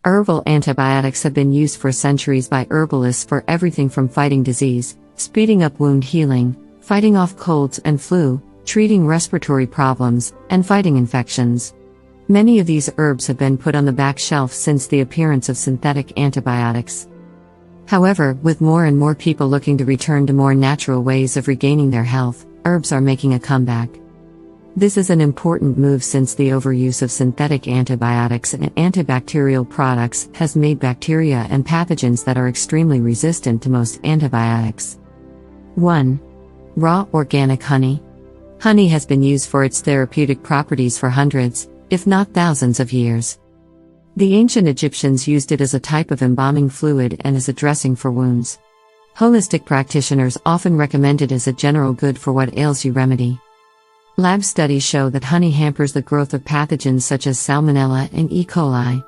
Herbal antibiotics have been used for centuries by herbalists for everything from fighting disease, speeding up wound healing, fighting off colds and flu, treating respiratory problems, and fighting infections. Many of these herbs have been put on the back shelf since the appearance of synthetic antibiotics. However, with more and more people looking to return to more natural ways of regaining their health, herbs are making a comeback. This is an important move since the overuse of synthetic antibiotics and antibacterial products has made bacteria and pathogens that are extremely resistant to most antibiotics. 1. Raw organic honey. Honey has been used for its therapeutic properties for hundreds, if not thousands of years. The ancient Egyptians used it as a type of embalming fluid and as a dressing for wounds. Holistic practitioners often recommend it as a general good for what ails you remedy. Lab studies show that honey hampers the growth of pathogens such as Salmonella and E. coli.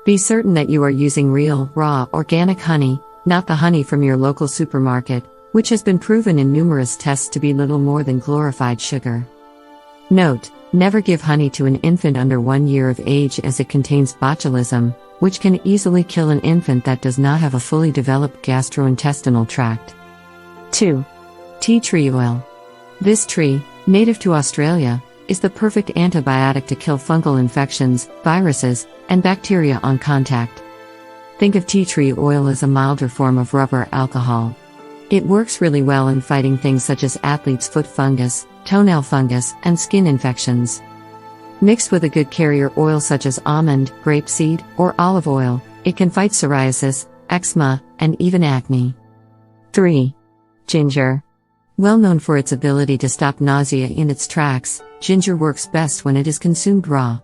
Be certain that you are using real, raw, organic honey, not the honey from your local supermarket, which has been proven in numerous tests to be little more than glorified sugar. Note: never give honey to an infant under 1 year of age as it contains botulism, which can easily kill an infant that does not have a fully developed gastrointestinal tract. 2. Tea tree oil. This tree, native to Australia, is the perfect antibiotic to kill fungal infections, viruses, and bacteria on contact. Think of tea tree oil as a milder form of rubber alcohol. It works really well in fighting things such as athlete's foot fungus, toenail fungus, and skin infections. Mixed with a good carrier oil such as almond, grapeseed, or olive oil, it can fight psoriasis, eczema, and even acne. 3. Ginger. Well known for its ability to stop nausea in its tracks, ginger works best when it is consumed raw.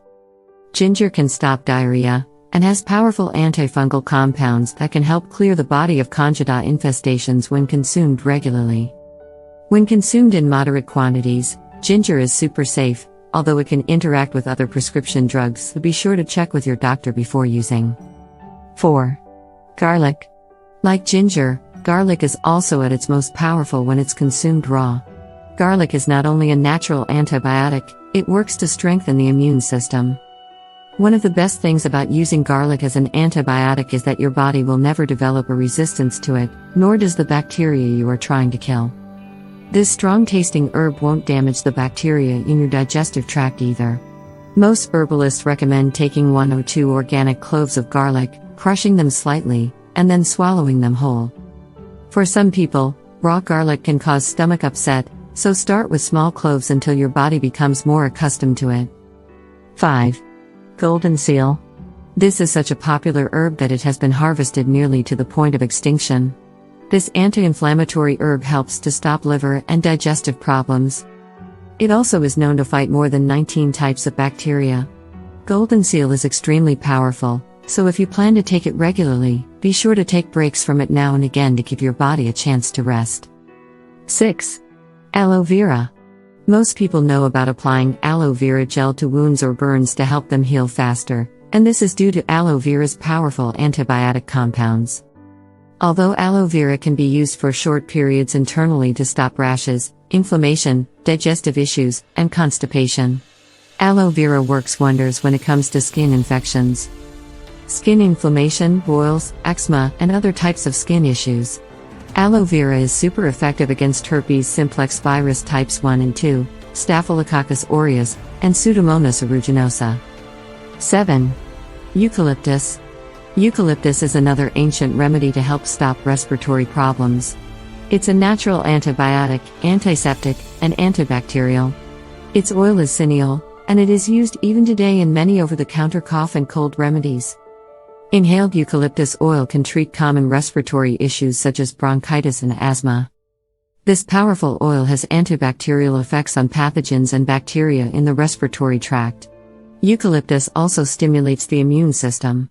Ginger can stop diarrhea, and has powerful antifungal compounds that can help clear the body of candida infestations when consumed regularly. When consumed in moderate quantities, ginger is super safe, although it can interact with other prescription drugs, so be sure to check with your doctor before using. 4. Garlic. Like ginger, garlic is also at its most powerful when it's consumed raw. Garlic is not only a natural antibiotic, it works to strengthen the immune system. One of the best things about using garlic as an antibiotic is that your body will never develop a resistance to it, nor does the bacteria you are trying to kill. This strong-tasting herb won't damage the bacteria in your digestive tract either. Most herbalists recommend taking 1 or 2 organic cloves of garlic, crushing them slightly, and then swallowing them whole. For some people, raw garlic can cause stomach upset, so start with small cloves until your body becomes more accustomed to it. 5. Goldenseal. This is such a popular herb that it has been harvested nearly to the point of extinction. This anti-inflammatory herb helps to stop liver and digestive problems. It also is known to fight more than 19 types of bacteria. Goldenseal is extremely powerful, so if you plan to take it regularly, be sure to take breaks from it now and again to give your body a chance to rest. 6. Aloe Vera. Most people know about applying aloe vera gel to wounds or burns to help them heal faster, and this is due to aloe vera's powerful antibiotic compounds. Although aloe vera can be used for short periods internally to stop rashes, inflammation, digestive issues, and constipation, aloe vera works wonders when it comes to skin infections. Skin inflammation, boils, eczema, and other types of skin issues. Aloe vera is super effective against herpes simplex virus types 1 and 2, Staphylococcus aureus, and Pseudomonas aeruginosa. 7. Eucalyptus. Eucalyptus is another ancient remedy to help stop respiratory problems. It's a natural antibiotic, antiseptic, and antibacterial. Its oil is cineol, and it is used even today in many over-the-counter cough and cold remedies. Inhaled eucalyptus oil can treat common respiratory issues such as bronchitis and asthma. This powerful oil has antibacterial effects on pathogens and bacteria in the respiratory tract. Eucalyptus also stimulates the immune system.